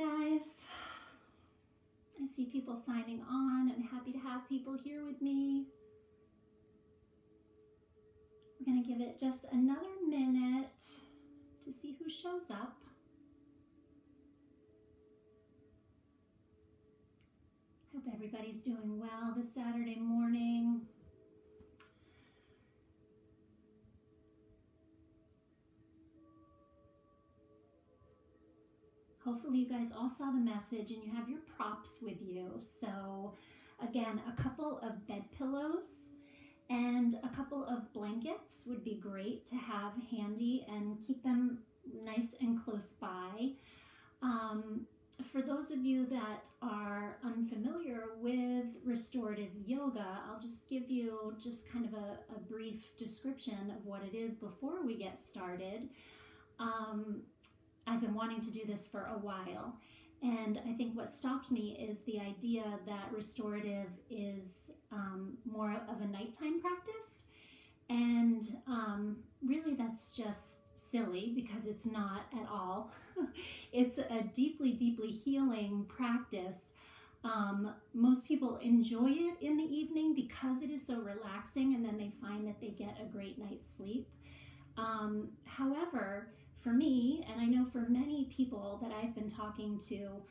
guys. I see people signing on. I'm happy to have people here with me. We're going to give it just another minute to see who shows up. Hope everybody's doing well this Saturday morning. Hopefully you guys all saw the message and you have your props with you. So again, a couple of bed pillows and a couple of blankets would be great to have handy and keep them nice and close by. For those of you that are unfamiliar with restorative yoga, I'll just give you just kind of a brief description of what it is before we get started. I've been wanting to do this for a while, and I think what stopped me is the idea that restorative is more of a nighttime practice, and really that's just silly because it's not at all. It's a deeply, deeply healing practice. Most people enjoy it in the evening because it is so relaxing, and then they find that they get a great night's sleep. However, for me, and I know for many people that I've been talking to,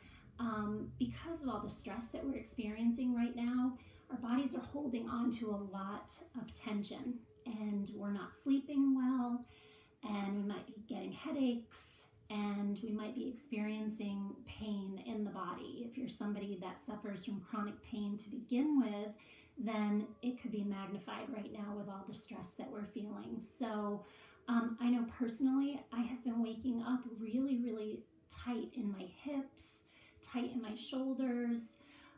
because of all the stress that we're experiencing right now, our bodies are holding on to a lot of tension, and we're not sleeping well, and we might be getting headaches, and we might be experiencing pain in the body. If you're somebody that suffers from chronic pain to begin with, then it could be magnified right now with all the stress that we're feeling. So I know personally, I have been waking up really, really tight in my hips, tight in my shoulders.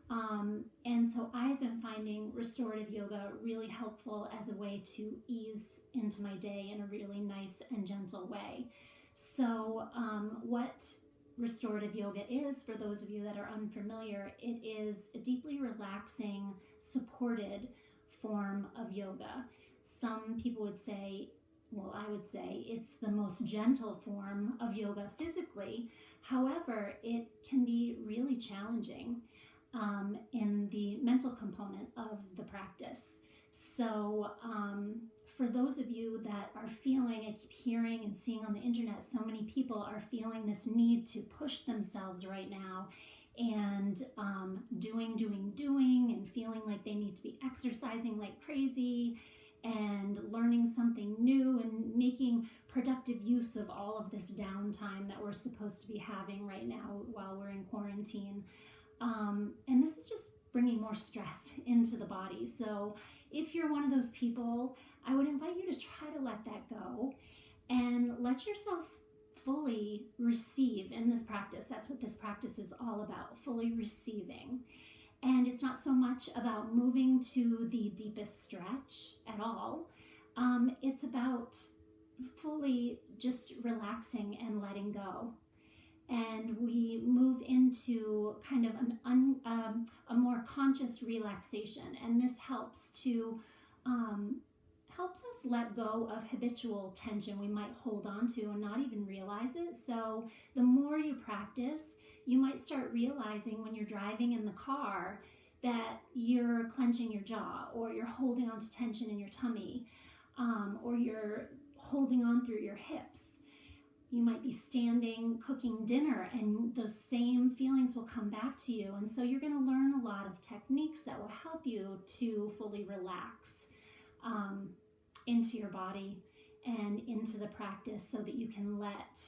And so I've been finding restorative yoga really helpful as a way to ease into my day in a really nice and gentle way. So what restorative yoga is, for those of you that are unfamiliar, it is a deeply relaxing, supported form of yoga. Some people would say, well, I would say it's the most gentle form of yoga physically. However, it can be really challenging in the mental component of the practice. So for those of you that are feeling, I keep hearing and seeing on the internet, so many people are feeling this need to push themselves right now and doing and feeling like they need to be exercising like crazy and learning something new and making productive use of all of this downtime that we're supposed to be having right now while we're in quarantine. And this is just bringing more stress into the body. So if you're one of those people, I would invite you to try to let that go and let yourself fully receive in this practice. That's what this practice is all about, fully receiving. And it's not so much about moving to the deepest stretch at all. It's about fully just relaxing and letting go. And we move into kind of a more conscious relaxation. And this helps us let go of habitual tension we might hold on to and not even realize it. So the more you practice, you might start realizing when you're driving in the car that you're clenching your jaw, or you're holding on to tension in your tummy, or you're holding on through your hips. You might be standing cooking dinner and those same feelings will come back to you. And so you're going to learn a lot of techniques that will help you to fully relax into your body and into the practice so that you can let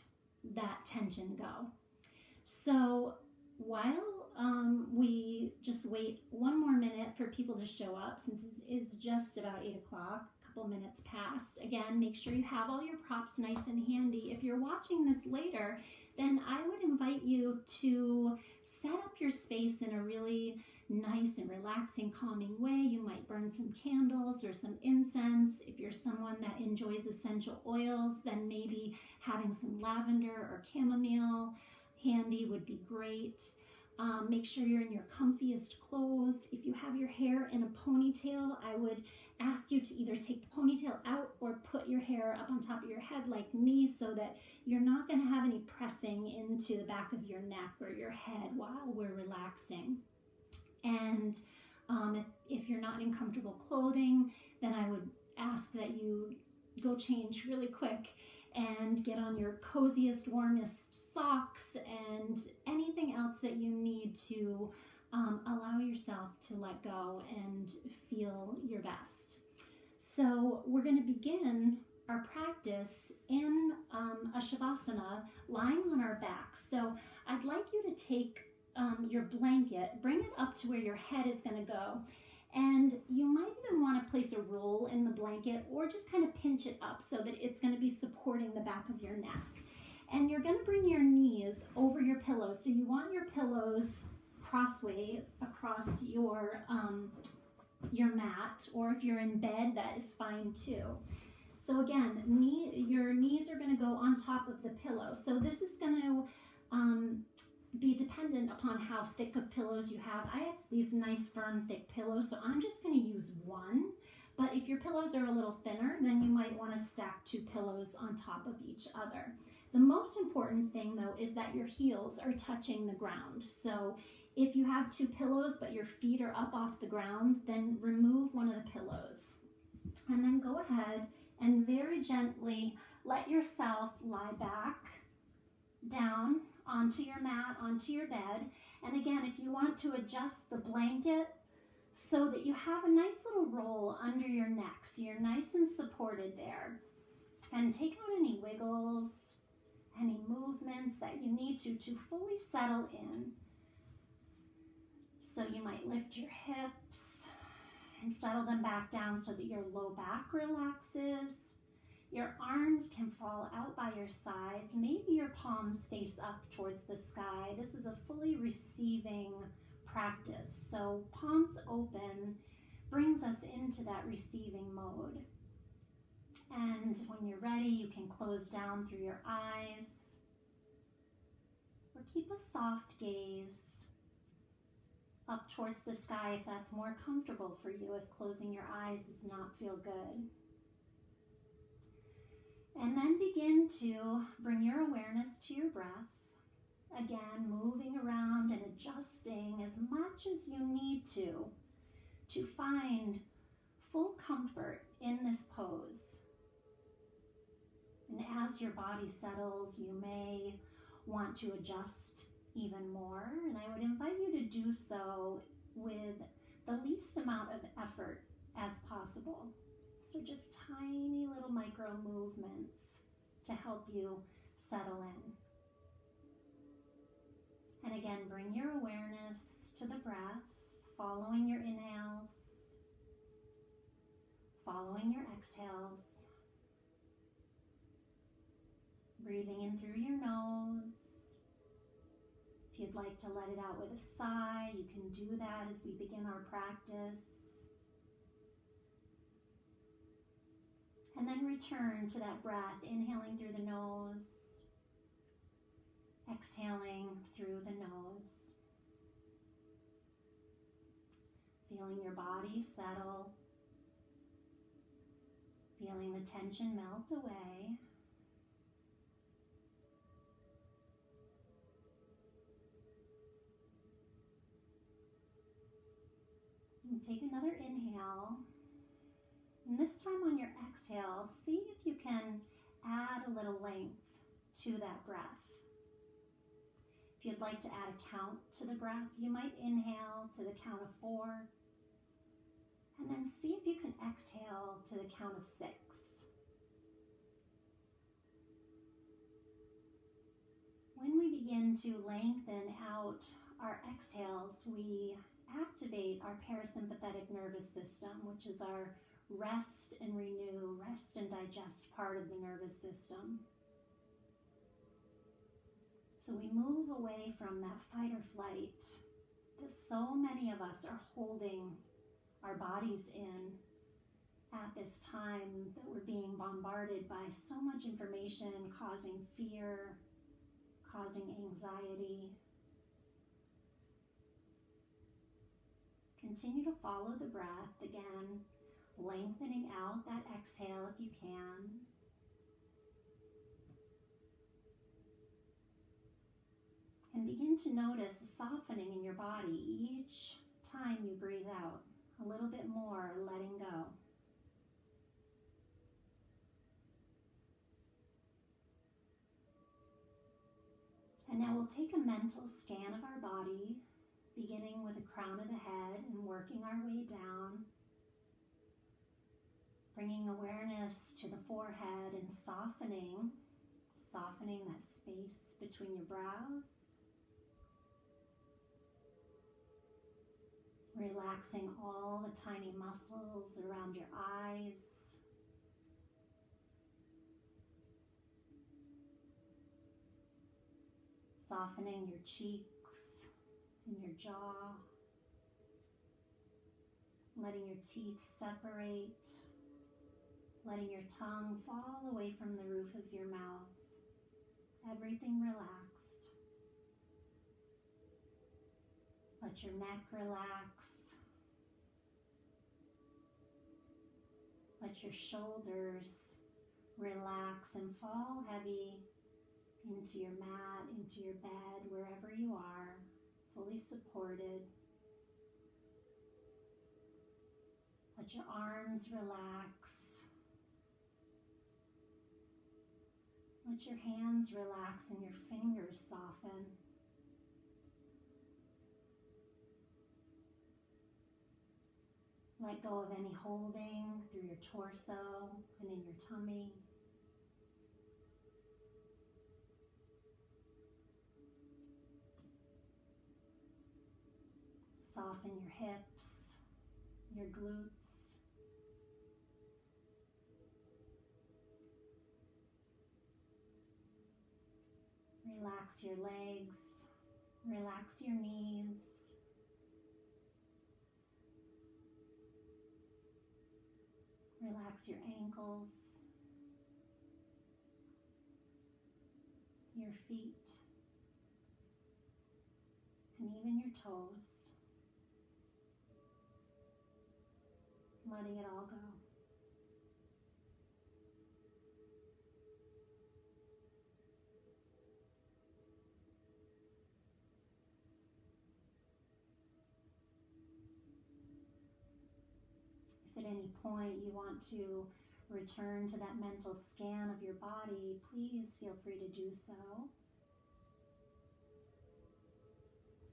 that tension go. So while we just wait one more minute for people to show up, since it's just about 8 o'clock, a couple minutes past. Again, make sure you have all your props nice and handy. If you're watching this later, then I would invite you to set up your space in a really nice and relaxing, calming way. You might burn some candles or some incense. If you're someone that enjoys essential oils, then maybe having some lavender or chamomile handy would be great. Make sure you're in your comfiest clothes. If you have your hair in a ponytail, I would ask you to either take the ponytail out or put your hair up on top of your head like me, so that you're not going to have any pressing into the back of your neck or your head while we're relaxing. And if you're not in comfortable clothing, then I would ask that you go change really quick and get on your coziest, warmest socks and anything else that you need to allow yourself to let go and feel your best. So we're going to begin our practice in a Shavasana, lying on our back. So I'd like you to take your blanket, bring it up to where your head is going to go, and you might even want to place a roll in the blanket or just kind of pinch it up so that it's going to be supporting the back of your neck. And you're going to bring your knees over your pillows. So you want your pillows crossways across your mat, or if you're in bed, that is fine too. So again, your knees are going to go on top of the pillow. So this is going to be dependent upon how thick of pillows you have. I have these nice firm thick pillows, so I'm just going to use one. But if your pillows are a little thinner, then you might want to stack 2 pillows on top of each other. The most important thing though is that your heels are touching the ground. So if you have 2 pillows but your feet are up off the ground, then remove one of the pillows. And then go ahead and very gently let yourself lie back down onto your mat, onto your bed. And again, if you want to adjust the blanket so that you have a nice little roll under your neck, so you're nice and supported there. And take out any wiggles, any movements that you need to fully settle in. So you might lift your hips and settle them back down so that your low back relaxes. Your arms can fall out by your sides. Maybe your palms face up towards the sky. This is a fully receiving practice. So palms open brings us into that receiving mode. And when you're ready, you can close down through your eyes or keep a soft gaze up towards the sky if that's more comfortable for you, if closing your eyes does not feel good. And then begin to bring your awareness to your breath. Again, moving around and adjusting as much as you need to find full comfort in this pose. And as your body settles, you may want to adjust even more. And I would invite you to do so with the least amount of effort as possible. So just tiny little micro movements to help you settle in. And again, bring your awareness to the breath, following your inhales, following your exhales. Breathing in through your nose. If you'd like to let it out with a sigh, you can do that as we begin our practice. And then return to that breath, inhaling through the nose, exhaling through the nose. Feeling your body settle, feeling the tension melt away. And take another inhale. And this time on your exhale, see if you can add a little length to that breath. If you'd like to add a count to the breath, you might inhale to the count of 4. And then see if you can exhale to the count of 6. When we begin to lengthen out our exhales, we activate our parasympathetic nervous system, which is our rest and renew, rest and digest part of the nervous system. So we move away from that fight or flight that so many of us are holding our bodies in at this time that we're being bombarded by so much information, causing fear, causing anxiety. continue to follow the breath, again, lengthening out that exhale if you can. And begin to notice a softening in your body each time you breathe out. A little bit more, letting go. And now we'll take a mental scan of our body, beginning with the crown of the head and working our way down, bringing awareness to the forehead and softening that space between your brows, relaxing all the tiny muscles around your eyes, softening your cheeks and your jaw, letting your teeth separate, letting your tongue fall away from the roof of your mouth, everything relaxed. Let your neck relax. Let your shoulders relax and fall heavy into your mat, into your bed, wherever you are, fully supported. Let your arms relax. Let your hands relax and your fingers soften. Let go of any holding through your torso and in your tummy. Soften your hips, your glutes. Relax your legs, relax your knees. Relax your ankles, your feet, and even your toes. Letting it all go. If at any point you want to return to that mental scan of your body, please feel free to do so.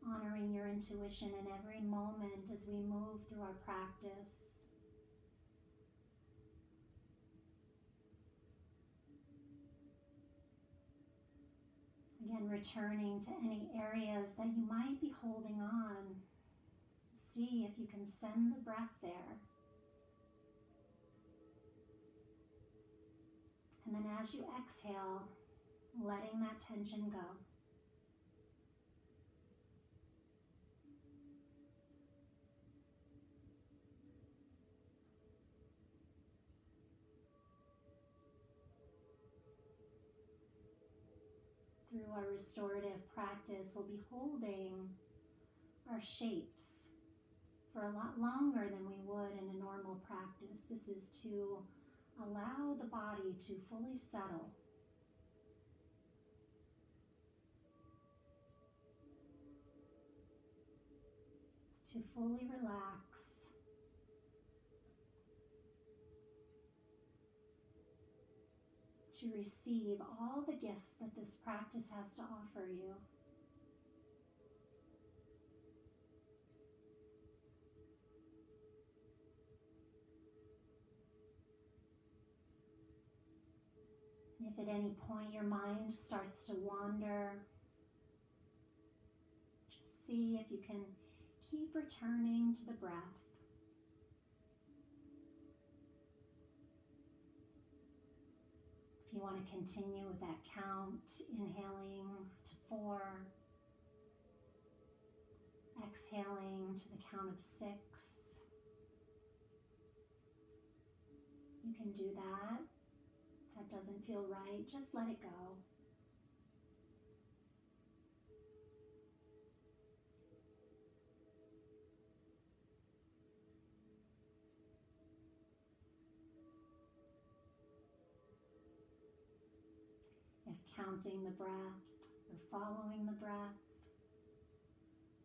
Honoring your intuition in every moment as we move through our practice. Again, returning to any areas that you might be holding on. See if you can send the breath there. And then as you exhale, letting that tension go. Through our restorative practice, we'll be holding our shapes for a lot longer than we would in a normal practice. This is to allow the body to fully settle. To fully relax. To receive all the gifts that this practice has to offer you. If at any point your mind starts to wander, just see if you can keep returning to the breath. If you want to continue with that count, inhaling to 4, exhaling to the count of 6, you can do that. If that doesn't feel right, just let it go. counting the breath or following the breath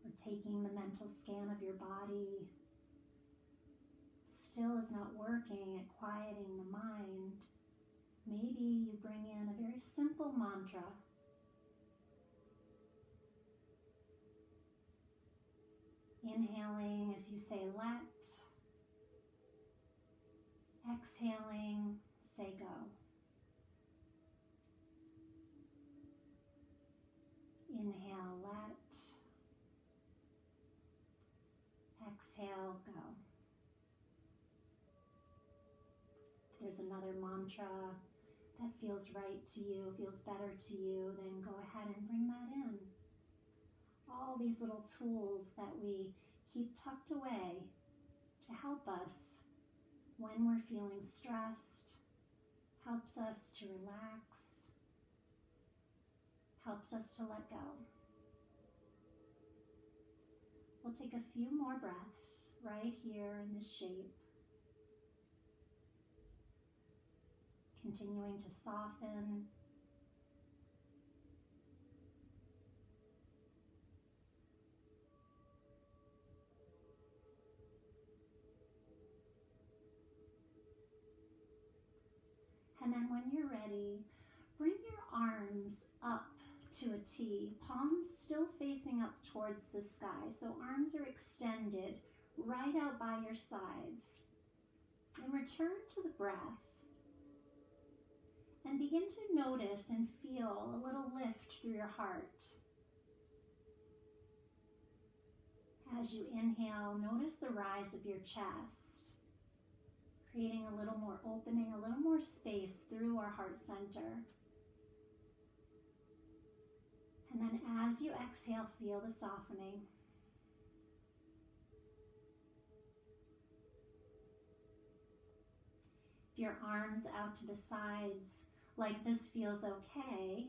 or taking the mental scan of your body still is not working at quieting the mind, maybe you bring in a very simple mantra. Inhaling as you say let, exhaling, say go. Inhale, let, exhale, go. If there's another mantra that feels right to you, feels better to you, then go ahead and bring that in. All these little tools that we keep tucked away to help us when we're feeling stressed, helps us to relax, helps us to let go. We'll take a few more breaths right here in this shape, continuing to soften. And then when you're ready, bring your arms up to a T, palms still facing up towards the sky. So arms are extended right out by your sides. And return to the breath. And begin to notice and feel a little lift through your heart. As you inhale, notice the rise of your chest, creating a little more opening, a little more space through our heart center. And then as you exhale, feel the softening. If your arms out to the sides, like this feels okay,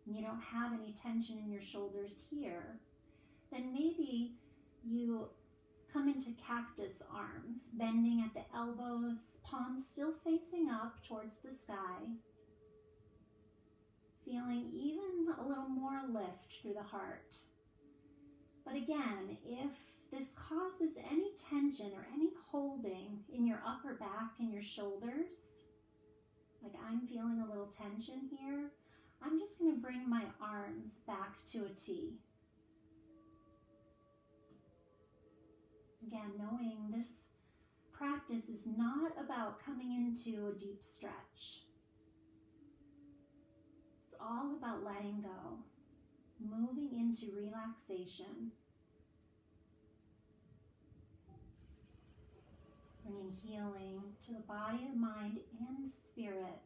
and you don't have any tension in your shoulders here, then maybe you come into cactus arms, bending at the elbows, palms still facing up towards the sky, feeling even a little more lift through the heart. But again, if this causes any tension or any holding in your upper back and your shoulders, like I'm feeling a little tension here, I'm just going to bring my arms back to a T. Again, knowing this practice is not about coming into a deep stretch. It's all about letting go, moving into relaxation, bringing healing to the body, the mind, and the spirit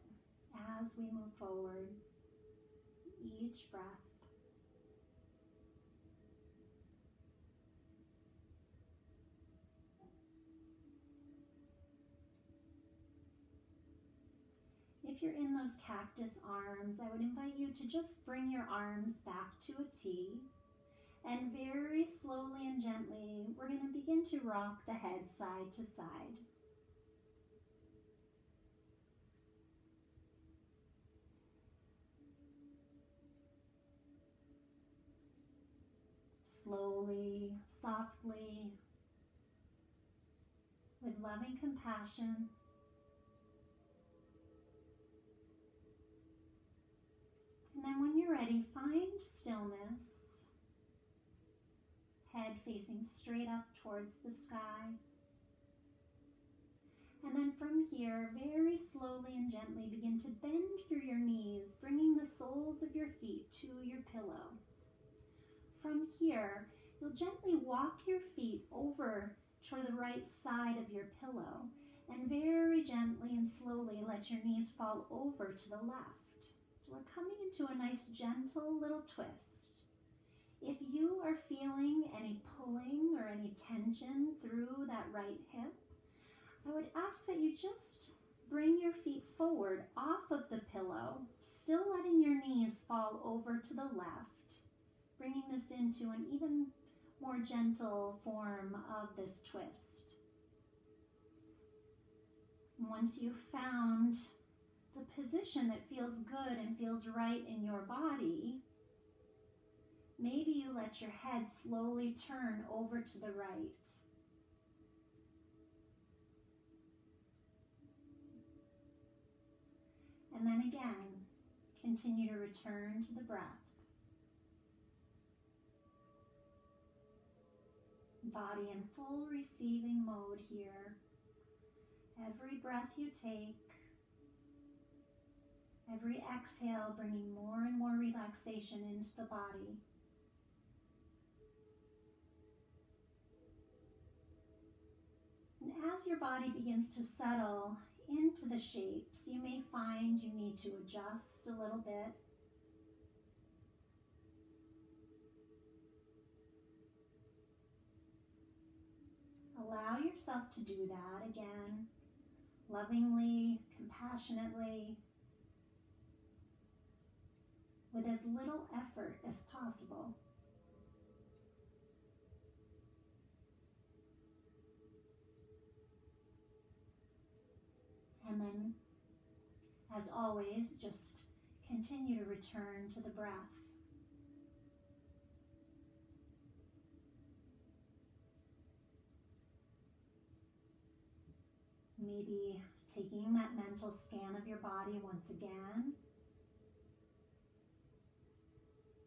as we move forward, each breath. If you're in those cactus arms, I would invite you to just bring your arms back to a T, and very slowly and gently, we're going to begin to rock the head side to side. Slowly, softly, with loving compassion. And then when you're ready, find stillness. Head facing straight up towards the sky. And then from here, very slowly and gently begin to bend through your knees, bringing the soles of your feet to your pillow. From here, you'll gently walk your feet over toward the right side of your pillow, and very gently and slowly let your knees fall over to the left. So we're coming into a nice gentle little twist. If you are feeling any pulling or any tension through that right hip, I would ask that you just bring your feet forward off of the pillow, still letting your knees fall over to the left, bringing this into an even more gentle form of this twist. And once you've found the position that feels good and feels right in your body, maybe you let your head slowly turn over to the right. And then again, continue to return to the breath. Body in full receiving mode here. Every breath you take, every exhale bringing more and more relaxation into the body. And as your body begins to settle into the shapes, you may find you need to adjust a little bit. Allow yourself to do that again, lovingly, compassionately, with as little effort as possible. And then, as always, just continue to return to the breath. Maybe taking that mental scan of your body once again.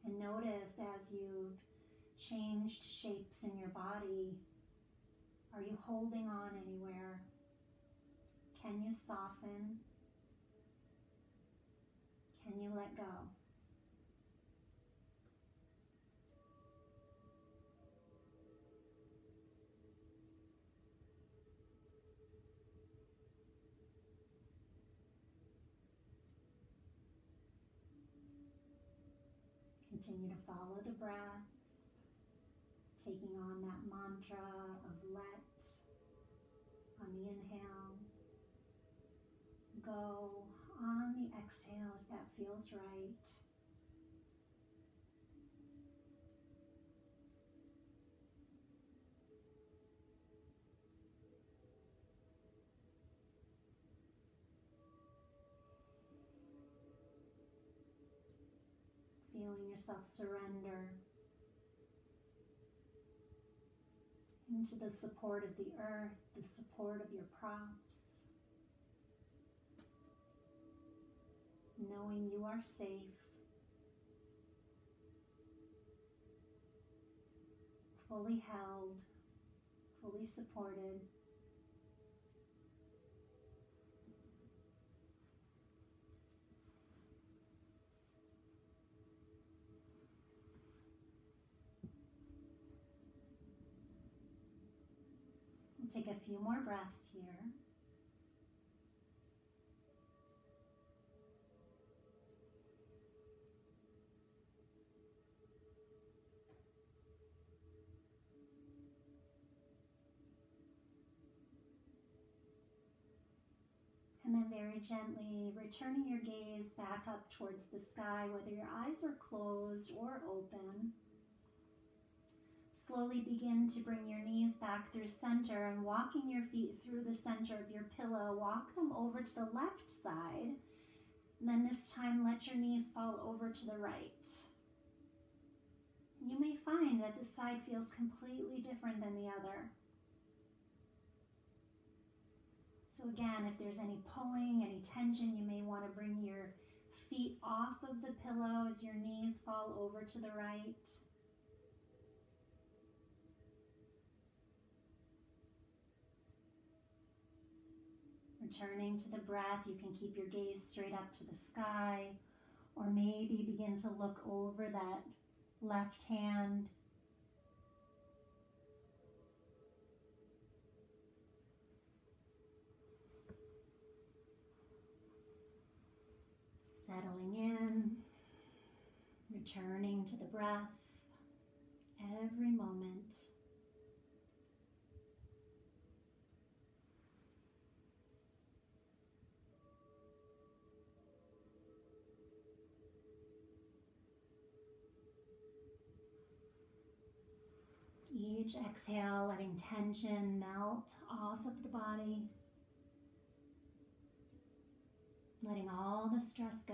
And notice as you've changed shapes in your body, are you holding on anywhere? Can you soften? Can you let go? Continue to follow the breath, taking on that mantra of let on the inhale, go on the exhale if that feels right. Feeling yourself surrender into the support of the earth, the support of your props, knowing you are safe, fully held, fully supported. We'll take a few more breaths here. And then very gently returning your gaze back up towards the sky, whether your eyes are closed or open. Slowly begin to bring your knees back through center and walking your feet through the center of your pillow. Walk them over to the left side. And then this time let your knees fall over to the right. You may find that this side feels completely different than the other. So again, if there's any pulling, any tension, you may want to bring your feet off of the pillow as your knees fall over to the right. Returning to the breath, you can keep your gaze straight up to the sky, or maybe begin to look over that left hand. Settling in, returning to the breath every moment. Each exhale, letting tension melt off of the body. letting all the stress go.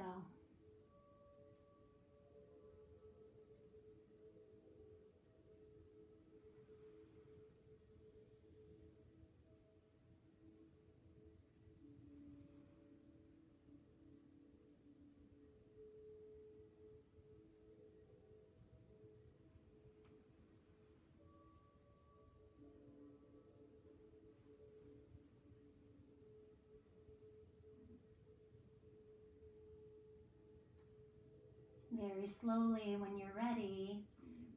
Very slowly, when you're ready,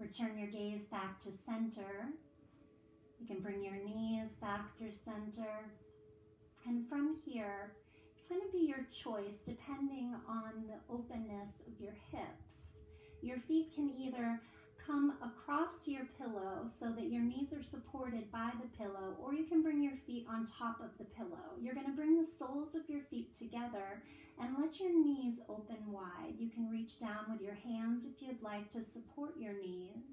return your gaze back to center. You can bring your knees back through center. And from here, it's going to be your choice depending on the openness of your hips. Your feet can either come across your pillow so that your knees are supported by the pillow, or you can bring your feet on top of the pillow. You're going to bring the soles of your feet together and let your knees open wide. You can reach down with your hands if you'd like to support your knees.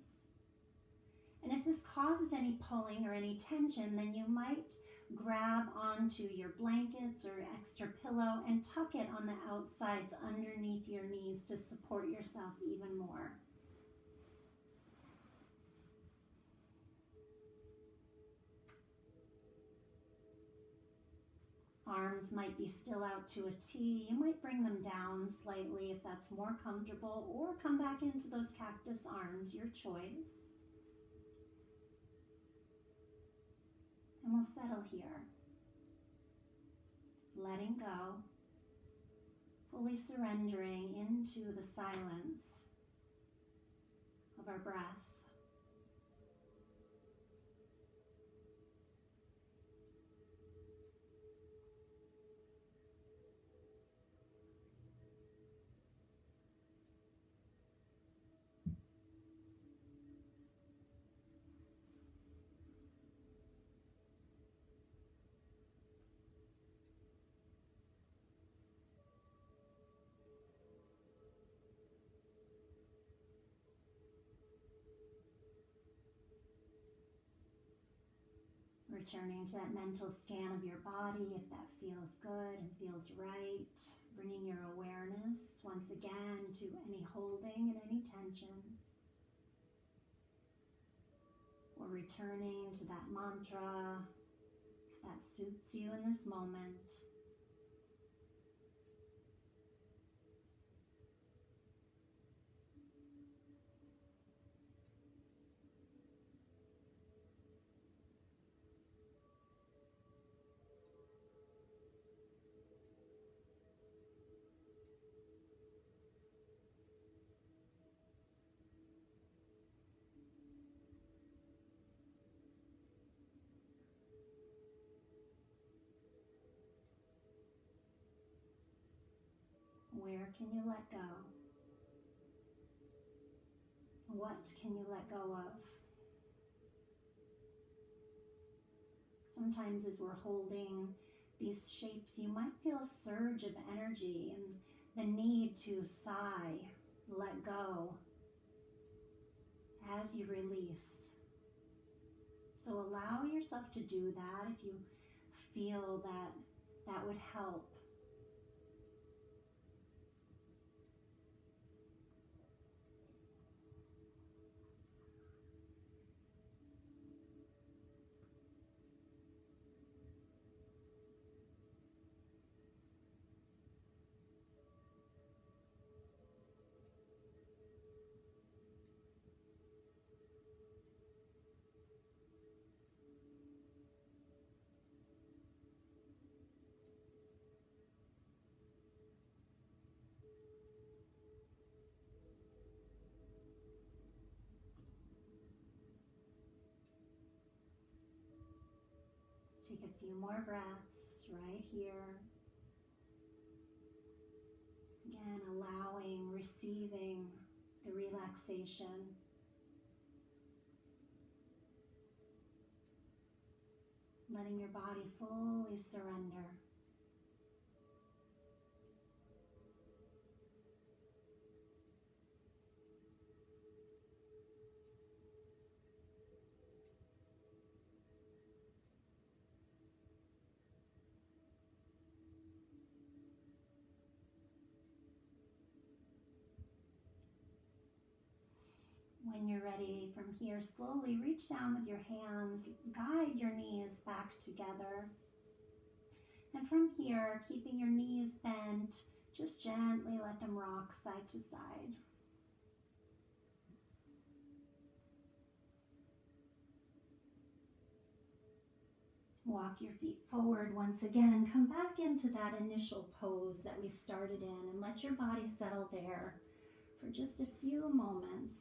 And if this causes any pulling or any tension, then you might grab onto your blankets or extra pillow and tuck it on the outsides underneath your knees to support yourself even more. Arms might be still out to a T. You might bring them down slightly if that's more comfortable, or come back into those cactus arms, your choice. And we'll settle here, letting go, fully surrendering into the silence of our breath. Returning to that mental scan of your body, if that feels good and feels right. Bringing your awareness once again to any holding and any tension. Or returning to that mantra, if that suits you in this moment. Where can you let go? What can you let go of? Sometimes as we're holding these shapes, you might feel a surge of energy and the need to sigh, let go as you release. So allow yourself to do that if you feel that that would help. Take a few more breaths right here. Again, allowing, receiving the relaxation. Letting your body fully surrender. When you're ready, from here, slowly reach down with your hands, guide your knees back together. And from here, keeping your knees bent, just gently let them rock side to side. Walk your feet forward once again. Come back into that initial pose that we started in and let your body settle there for just a few moments.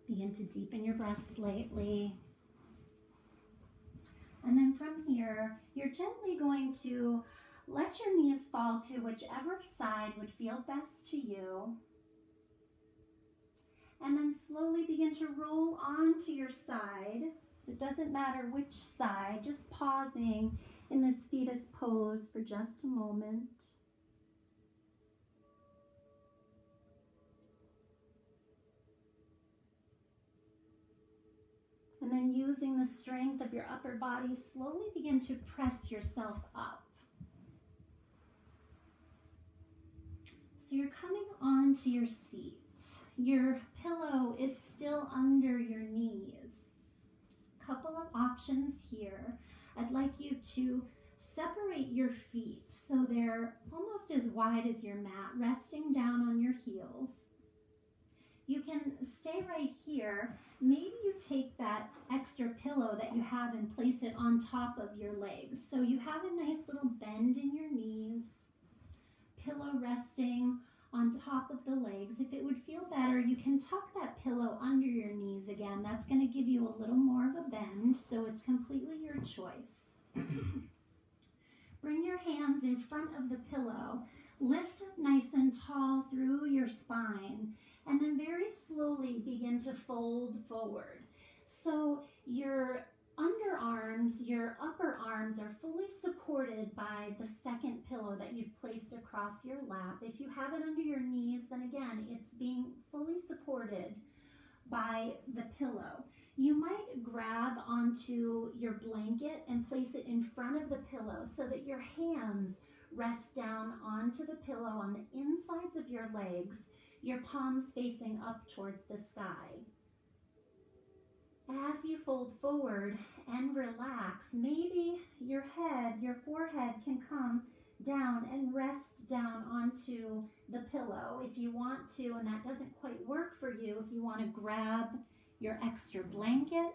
Begin to deepen your breath slightly. And then from here, you're gently going to let your knees fall to whichever side would feel best to you. And then slowly begin to roll onto your side. It doesn't matter which side, just pausing in this fetus pose for just a moment. And then using the strength of your upper body, slowly begin to press yourself up. So you're coming onto your seat. Your pillow is still under your knees. Couple of options here. I'd like you to separate your feet so they're almost as wide as your mat, resting down on your heels. You can stay right here. Maybe you take that extra pillow that you have and place it on top of your legs. So you have a nice little bend in your knees, pillow resting on top of the legs. If it would feel better, you can tuck that pillow under your knees again. That's going to give you a little more of a bend, so it's completely your choice. Bring your hands in front of the pillow. Lift up nice and tall through your spine, and then very slowly begin to fold forward. So your underarms, your upper arms are fully supported by the second pillow that you've placed across your lap. If you have it under your knees, then again, it's being fully supported by the pillow. You might grab onto your blanket and place it in front of the pillow so that your hands rest down onto the pillow on the insides of your legs, your palms facing up towards the sky. As you fold forward and relax, maybe your head, your forehead can come down and rest down onto the pillow if you want to, and that doesn't quite work for you. If you want to grab your extra blanket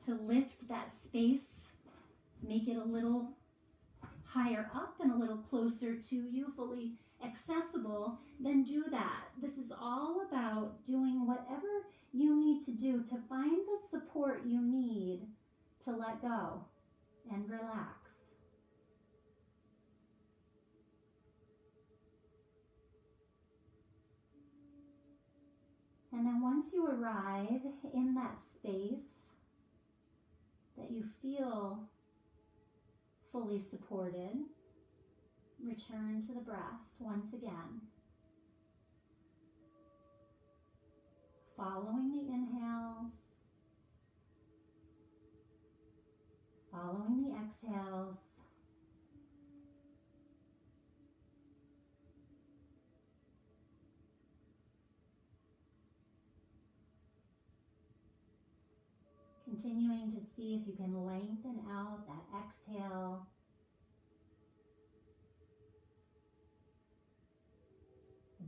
to lift that space, make it a little higher up and a little closer to you, fully accessible, then do that. This is all about doing whatever you need to do to find the support you need to let go and relax. And then once you arrive in that space that you feel fully supported, return to the breath once again. Following the inhales, following the exhales. Continuing to see if you can lengthen out that exhale.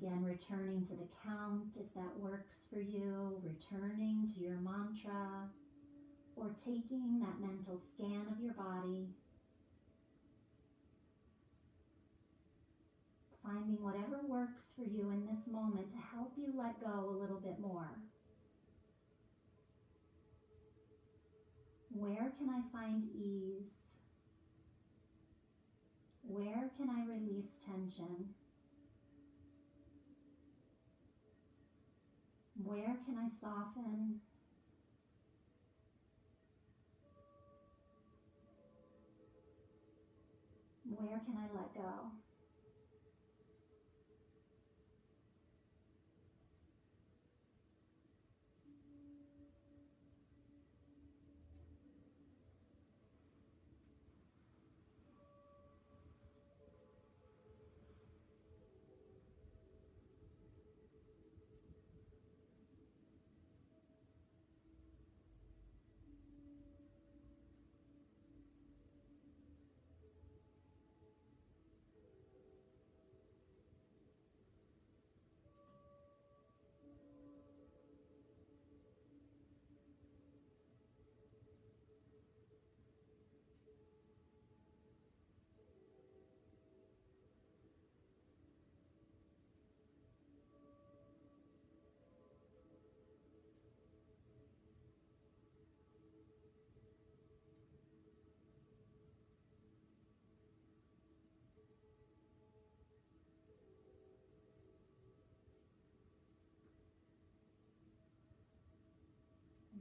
Again, returning to the count if that works for you, returning to your mantra, or taking that mental scan of your body, finding whatever works for you in this moment to help you let go a little bit more. Where can I find ease? Where can I release tension? Where can I soften? Where can I let go?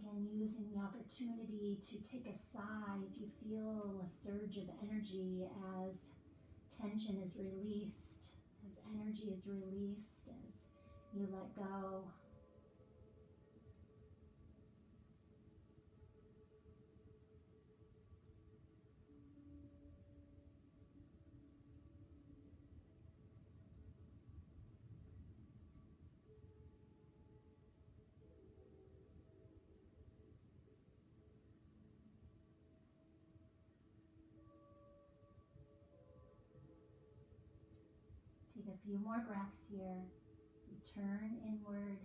Again, using the opportunity to take a sigh if you feel a surge of energy as tension is released, as energy is released, as you let go. Take a few more breaths here. Turn inward.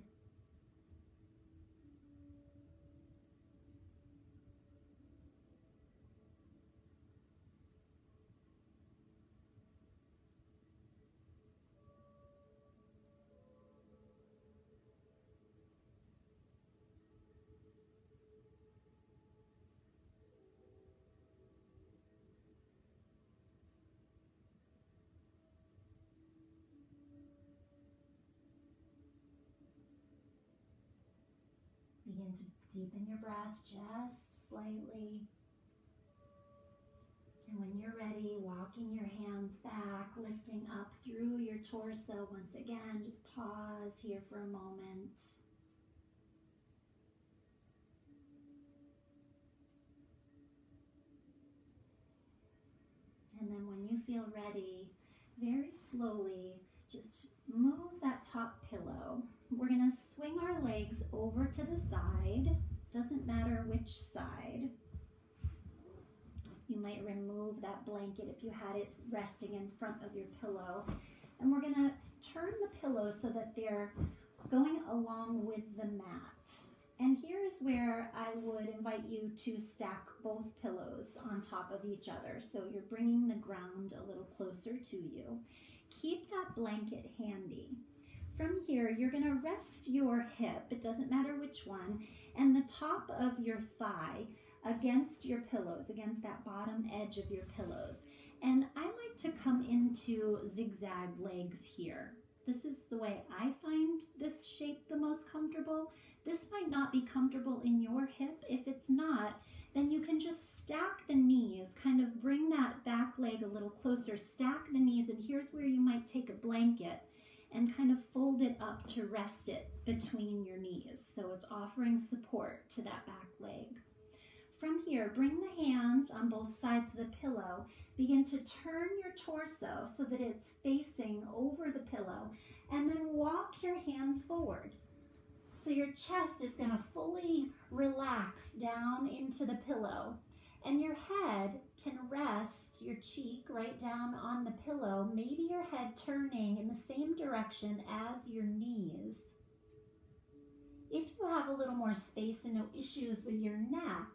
Begin to deepen your breath just slightly. And when you're ready, walking your hands back, lifting up through your torso. Once again, just pause here for a moment. And then when you feel ready, very slowly, just move that top pillow. We're going to swing our legs over to the side. Doesn't matter which side. You might remove that blanket if you had it resting in front of your pillow. And we're going to turn the pillows so that they're going along with the mat. And here's where I would invite you to stack both pillows on top of each other. So you're bringing the ground a little closer to you. Keep that blanket handy. From here, you're going to rest your hip, it doesn't matter which one, and the top of your thigh against your pillows, against that bottom edge of your pillows. And I like to come into zigzag legs here. This is the way I find this shape the most comfortable. This might not be comfortable in your hip. If it's not, then you can just stack the knees, kind of bring that back leg a little closer, stack the knees, and here's where you might take a blanket and kind of fold it up to rest it between your knees. So it's offering support to that back leg. From here, bring the hands on both sides of the pillow. Begin to turn your torso so that it's facing over the pillow, and then walk your hands forward. So your chest is going to fully relax down into the pillow, and your head can rest, your cheek right down on the pillow, maybe your head turning in the same direction as your knees. If you have a little more space and no issues with your neck,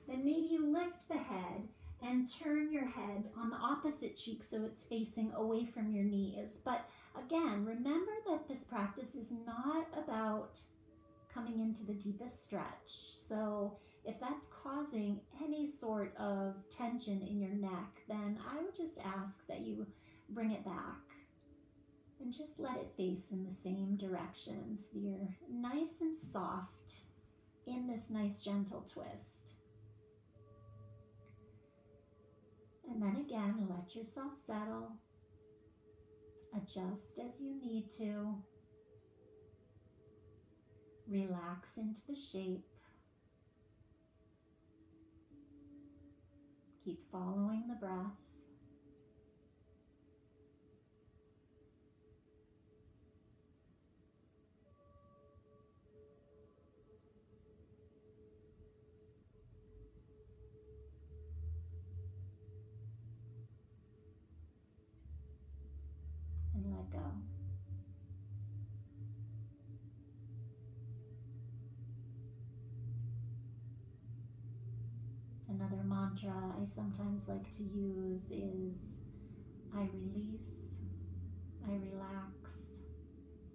then maybe you lift the head and turn your head on the opposite cheek so it's facing away from your knees. But again, remember that this practice is not about coming into the deepest stretch. So if that's causing any sort of tension in your neck, then I would just ask that you bring it back and just let it face in the same directions. You're nice and soft in this nice gentle twist. And then again, let yourself settle. Adjust as you need to. Relax into the shape. Keep following the breath. And let go. Another mantra I sometimes like to use is, I release, I relax,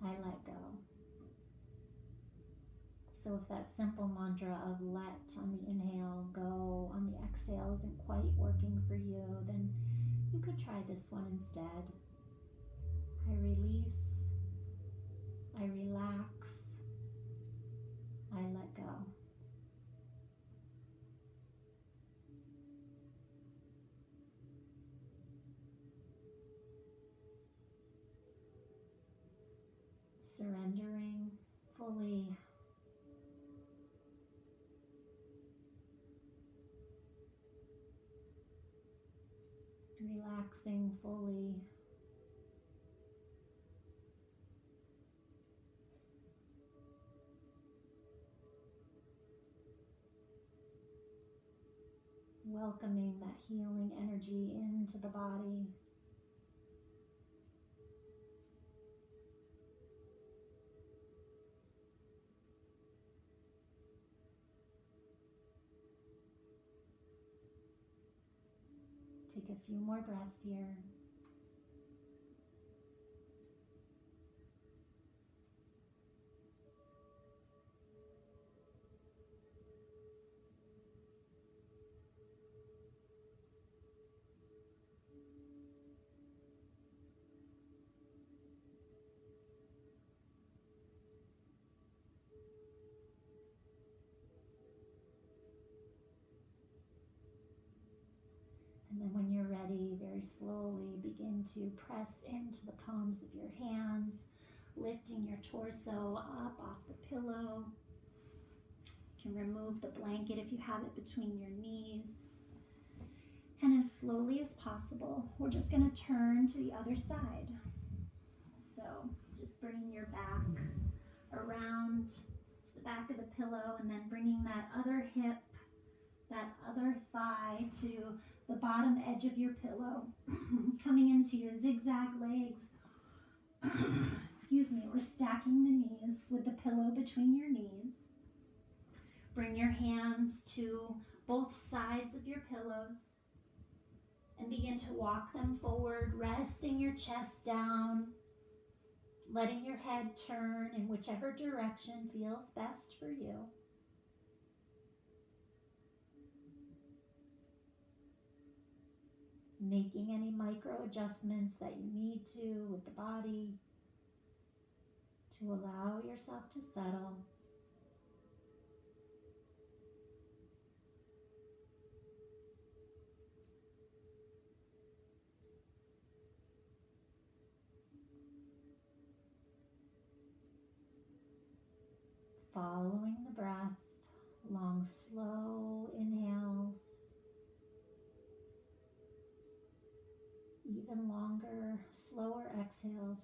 I let go. So if that simple mantra of let on the inhale, go on the exhale isn't quite working for you, then you could try this one instead. I release, I relax, I let go. Surrendering fully. Relaxing fully. Welcoming that healing energy into the body. Take a few more breaths here. And then when you're ready, very slowly begin to press into the palms of your hands, lifting your torso up off the pillow. You can remove the blanket if you have it between your knees. And as slowly as possible, we're just going to turn to the other side. So just bringing your back around to the back of the pillow, and then bringing that other hip, that other thigh to the bottom edge of your pillow, coming into your zigzag legs. Excuse me, we're stacking the knees with the pillow between your knees. Bring your hands to both sides of your pillows and begin to walk them forward, resting your chest down, letting your head turn in whichever direction feels best for you. Making any micro adjustments that you need to with the body to allow yourself to settle. following the breath, long, slow inhales, even longer, slower exhales.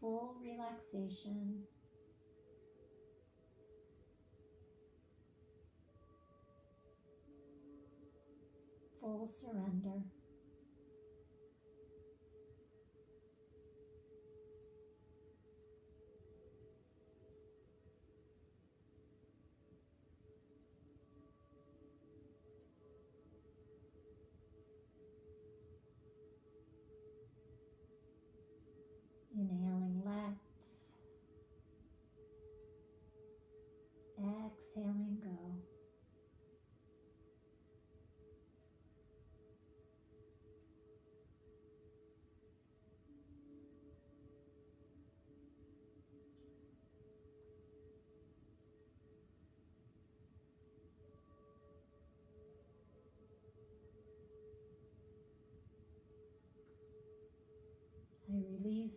Full relaxation. Full surrender. Inhaling let, exhaling go. I release,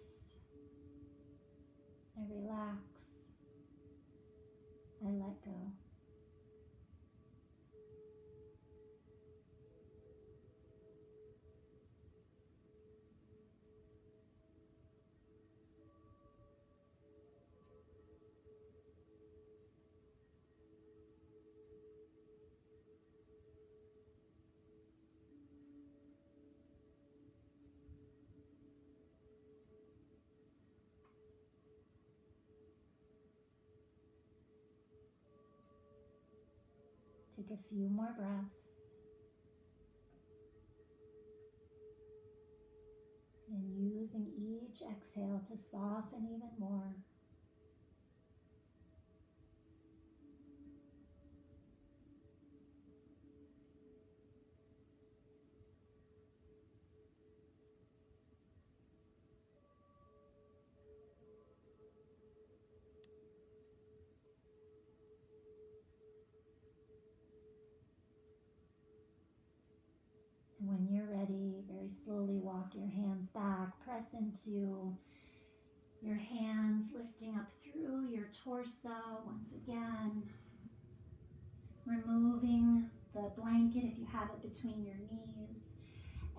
I relax, I let go. Take a few more breaths. And using each exhale to soften even more. And when you're ready, very slowly walk your hands back, press into your hands, lifting up through your torso once again. Removing the blanket if you have it between your knees.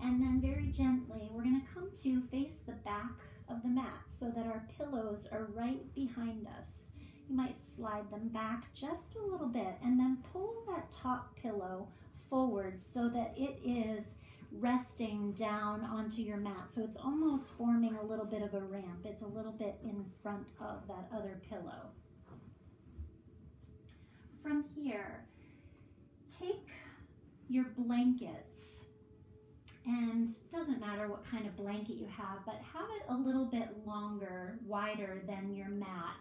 And then very gently, we're going to come to face the back of the mat so that our pillows are right behind us. You might slide them back just a little bit and then pull that top pillow forward so that it is resting down onto your mat. So it's almost forming a little bit of a ramp. It's a little bit in front of that other pillow. From here, take your blankets, and it doesn't matter what kind of blanket you have, but have it a little bit longer, wider than your mat,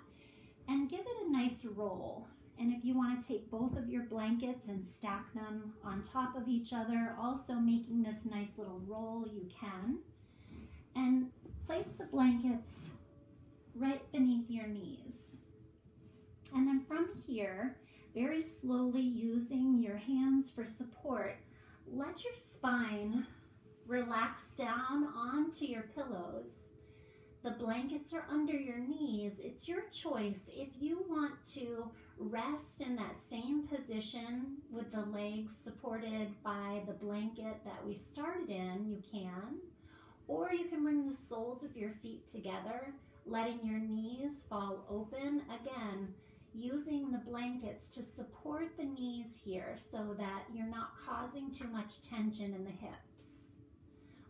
and give it a nice roll. And if you want to take both of your blankets and stack them on top of each other, also making this nice little roll, you can. And place the blankets right beneath your knees. And then from here, very slowly using your hands for support, let your spine relax down onto your pillows. The blankets are under your knees. It's your choice. If you want to rest in that same position with the legs supported by the blanket that we started in, you can. Or you can bring the soles of your feet together, letting your knees fall open. Again, using the blankets to support the knees here so that you're not causing too much tension in the hips.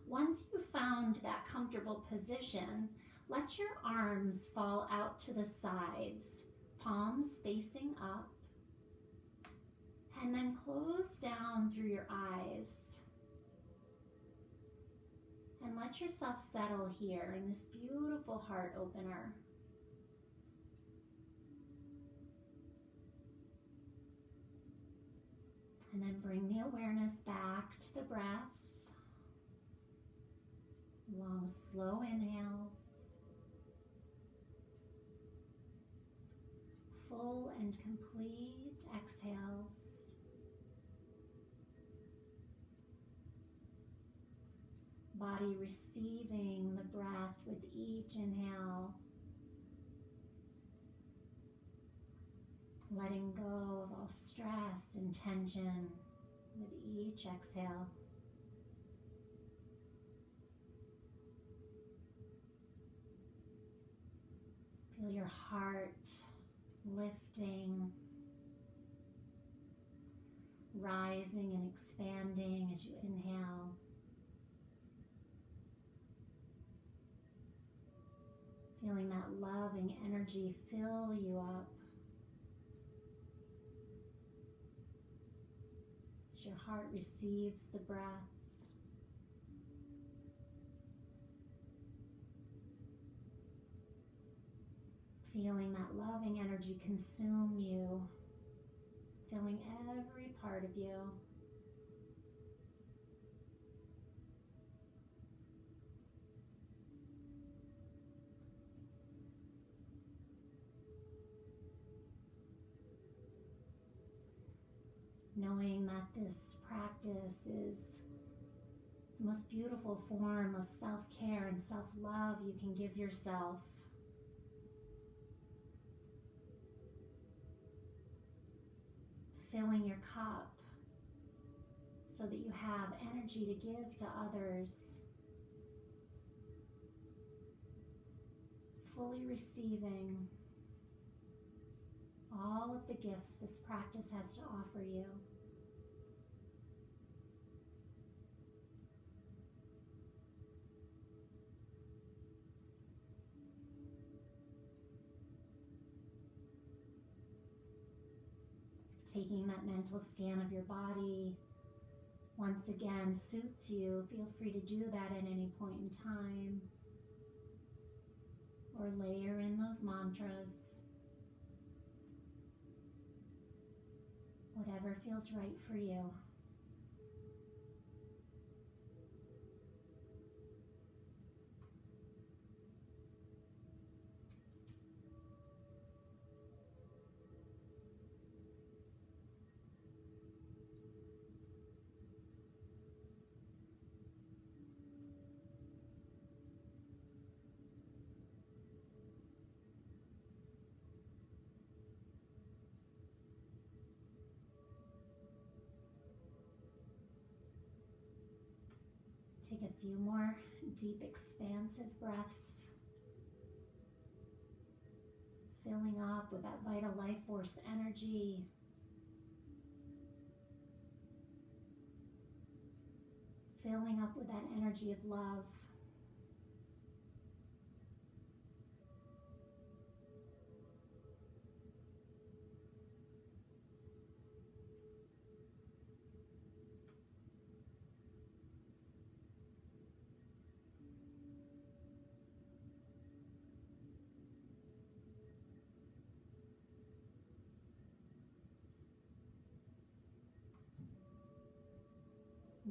Once you've found that comfortable position, let your arms fall out to the sides, palms facing up, and then close down through your eyes. And let yourself settle here in this beautiful heart opener. And then bring the awareness back to the breath. Long, slow inhales. Full and complete exhales. Body receiving the breath with each inhale. Letting go of all stress and tension with each exhale. Feel your heart lifting, rising and expanding as you inhale. Feeling that loving energy fill you up. As your heart receives the breath. Feeling that loving energy consume you, filling every part of you. Knowing that this practice is the most beautiful form of self-care and self-love you can give yourself. Filling your cup so that you have energy to give to others. Fully receiving all of the gifts this practice has to offer you. Taking that mental scan of your body, once again, suits you. Feel free to do that at any point in time. Or layer in those mantras. Whatever feels right for you. Take a few more deep, expansive breaths. Filling up with that vital life force energy. Filling up with that energy of love.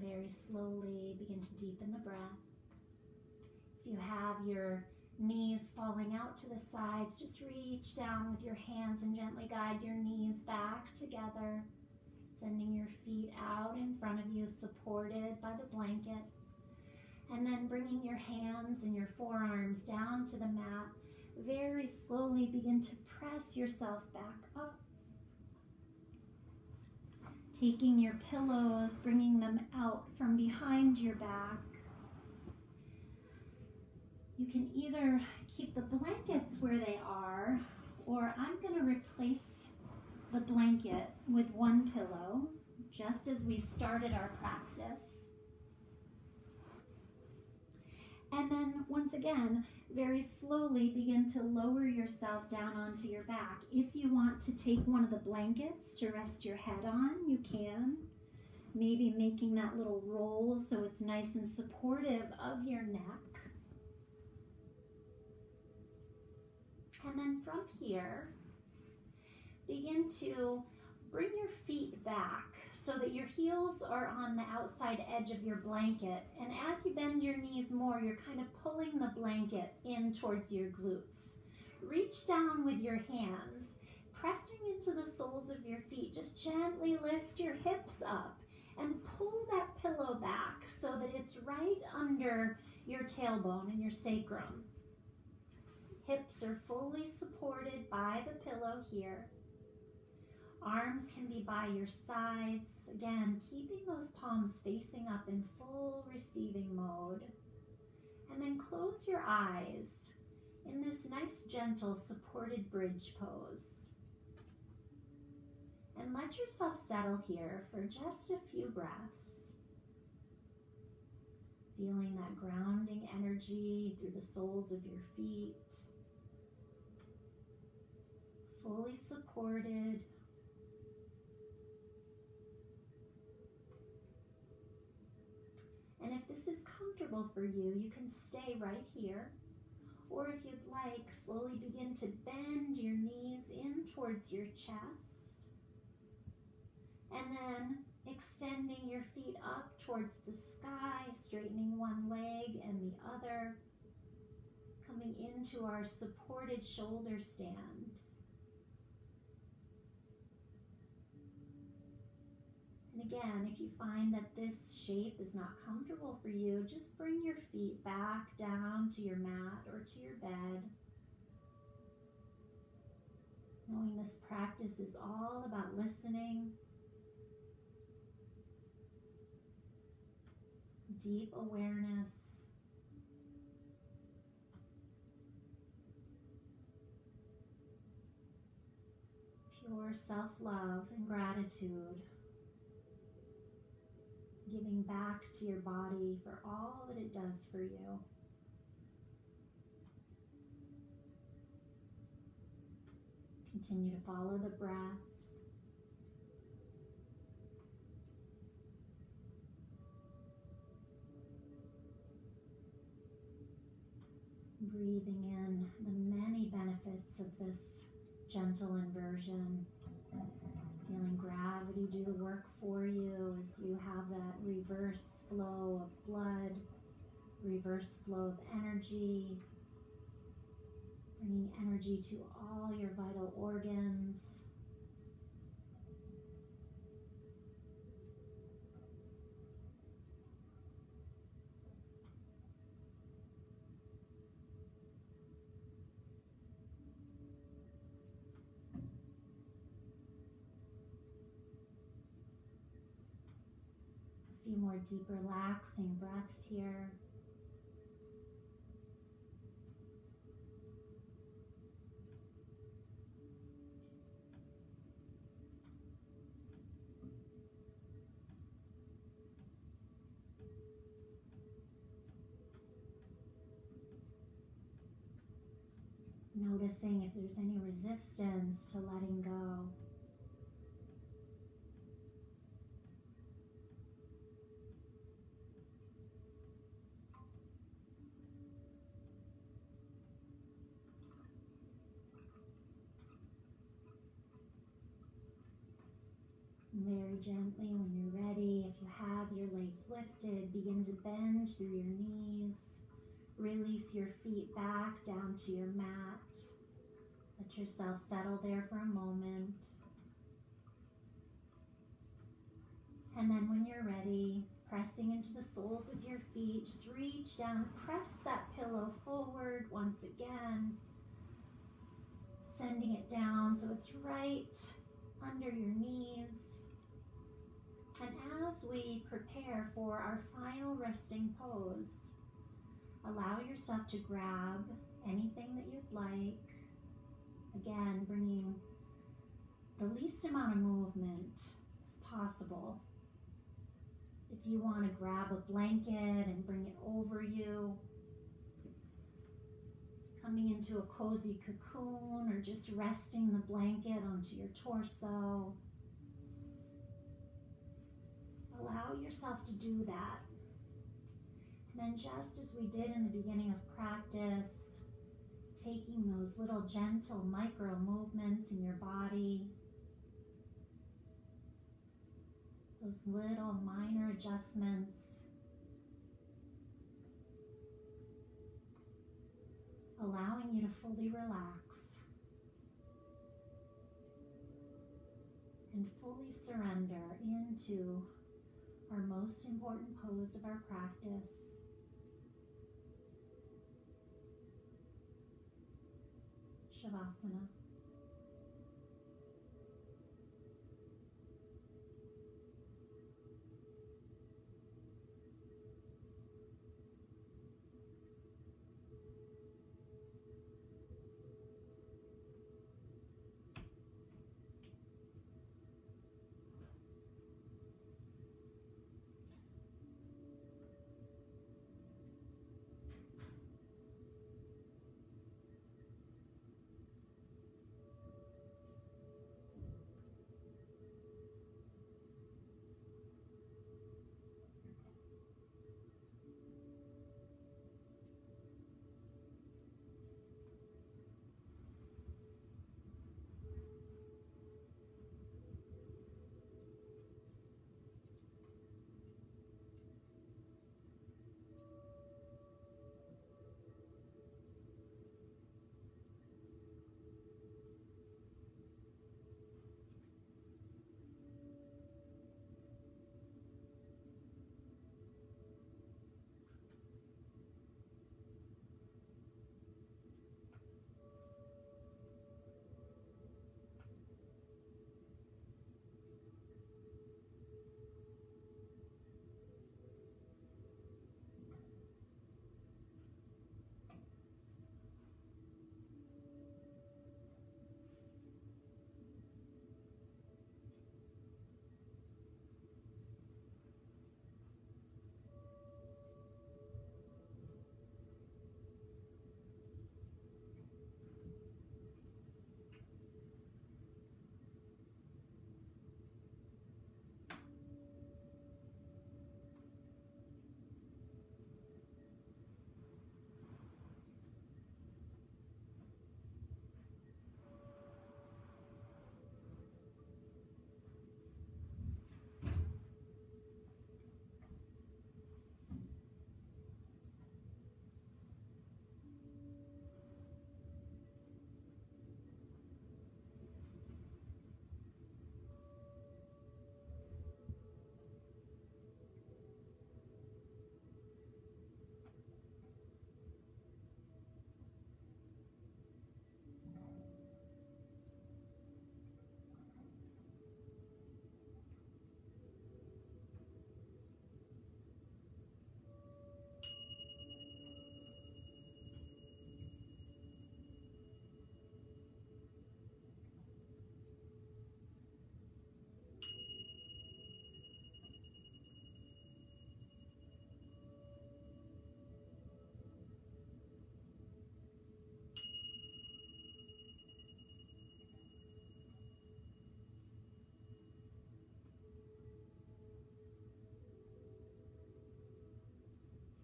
Very slowly begin to deepen the breath. If you have your knees falling out to the sides, just reach down with your hands and gently guide your knees back together, sending your feet out in front of you, supported by the blanket. And then bringing your hands and your forearms down to the mat, very slowly begin to press yourself back up. Taking your pillows, bringing them out from behind your back. You can either keep the blankets where they are, or I'm going to replace the blanket with one pillow, just as we started our practice. And then once again, very slowly begin to lower yourself down onto your back. If you want to take one of the blankets to rest your head on, you can. Maybe making that little roll so it's nice and supportive of your neck. And then from here, begin to bring your feet back so that your heels are on the outside edge of your blanket. And as you bend your knees more, you're kind of pulling the blanket in towards your glutes. Reach down with your hands, pressing into the soles of your feet. Just gently lift your hips up and pull that pillow back so so that it's right under your tailbone and your sacrum. Hips are fully supported by the pillow here. Arms can be by your sides. Again, keeping those palms facing up in full receiving mode. And then close your eyes in this nice, gentle, supported bridge pose. And let yourself settle here for just a few breaths. Feeling that grounding energy through the soles of your feet. Fully supported. And if this is comfortable for you, you can stay right here. Or if you'd like, slowly begin to bend your knees in towards your chest. And then extending your feet up towards the sky, straightening one leg and the other. Coming into our supported shoulder stand. And again, if you find that this shape is not comfortable for you, just bring your feet back down to your mat or to your bed. Knowing this practice is all about listening, deep awareness, pure self-love and gratitude. Giving back to your body for all that it does for you. Continue to follow the breath. Breathing in the many benefits of this gentle inversion. Feeling gravity do the work for you as you have that reverse flow of blood, reverse flow of energy, bringing energy to all your vital organs. A few more deep relaxing breaths here. Noticing if there's any resistance to letting go. Very gently, when you're ready, if you have your legs lifted, begin to bend through your knees. Release your feet back down to your mat. Let yourself settle there for a moment. And then when you're ready, pressing into the soles of your feet, just reach down, press that pillow forward once again. Sending it down so it's right under your knees. And as we prepare for our final resting pose, allow yourself to grab anything that you'd like. Again, bringing the least amount of movement as possible. If you want to grab a blanket and bring it over you, coming into a cozy cocoon, or just resting the blanket onto your torso. Allow yourself to do that. And then just as we did in the beginning of practice, taking those little gentle micro movements in your body, those little minor adjustments, allowing you to fully relax and fully surrender into our most important pose of our practice. Shavasana.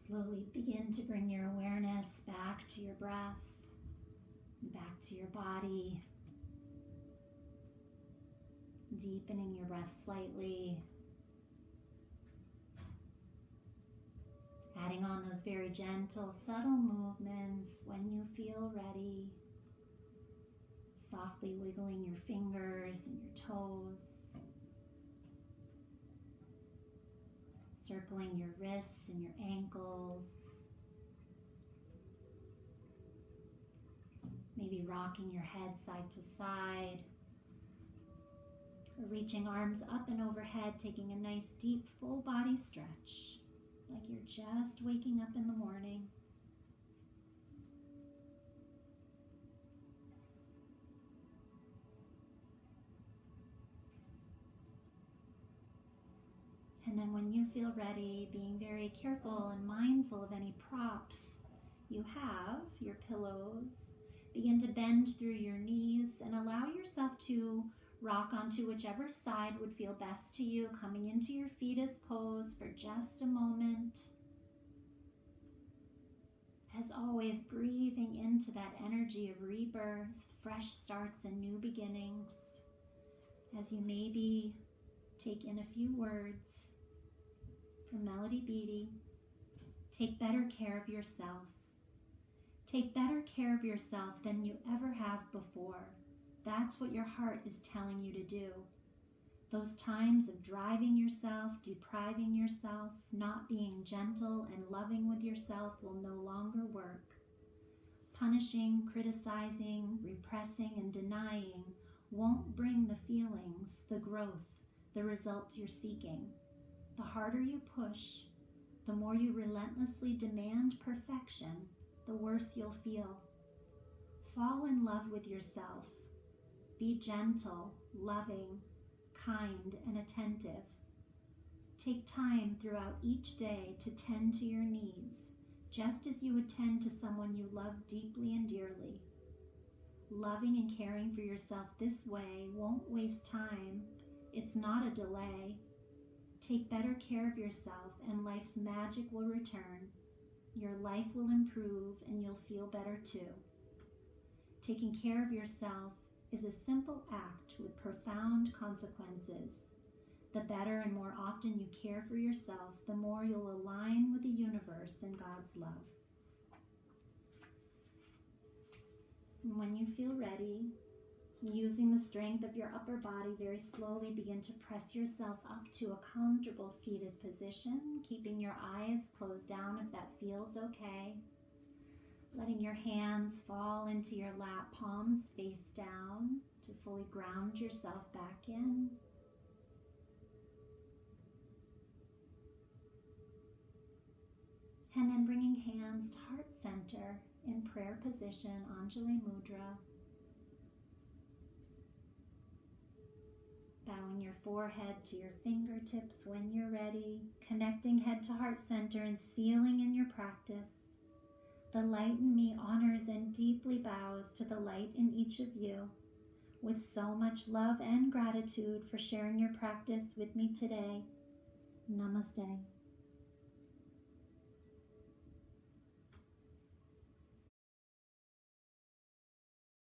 Slowly begin to bring your awareness back to your breath, back to your body, deepening your breath slightly, adding on those very gentle, subtle movements when you feel ready, softly wiggling your fingers and your toes, circling your wrists and your ankles, maybe rocking your head side to side, or reaching arms up and overhead, taking a nice deep full body stretch, like you're just waking up in the morning. And then when you feel ready, being very careful and mindful of any props you have, your pillows, begin to bend through your knees and allow yourself to rock onto whichever side would feel best to you, coming into your fetus pose for just a moment. As always, breathing into that energy of rebirth, fresh starts and new beginnings. As you maybe take in a few words from Melody Beattie, take better care of yourself. Take better care of yourself than you ever have before. That's what your heart is telling you to do. Those times of driving yourself, depriving yourself, not being gentle and loving with yourself will no longer work. Punishing, criticizing, repressing, and denying won't bring the feelings, the growth, the results you're seeking. The harder you push, the more you relentlessly demand perfection, the worse you'll feel. Fall in love with yourself. Be gentle, loving, kind, and attentive. Take time throughout each day to tend to your needs, just as you would tend to someone you love deeply and dearly. Loving and caring for yourself this way won't waste time. It's not a delay. Take better care of yourself and life's magic will return. Your life will improve and you'll feel better too. Taking care of yourself is a simple act with profound consequences. The better and more often you care for yourself, the more you'll align with the universe and God's love. And when you feel ready, using the strength of your upper body, very slowly begin to press yourself up to a comfortable seated position, keeping your eyes closed down if that feels okay. Letting your hands fall into your lap, palms face down to fully ground yourself back in. And then bringing hands to heart center in prayer position, Anjali Mudra. Bowing your forehead to your fingertips when you're ready, connecting head to heart center and sealing in your practice. The light in me honors and deeply bows to the light in each of you. With so much love and gratitude for sharing your practice with me today. Namaste.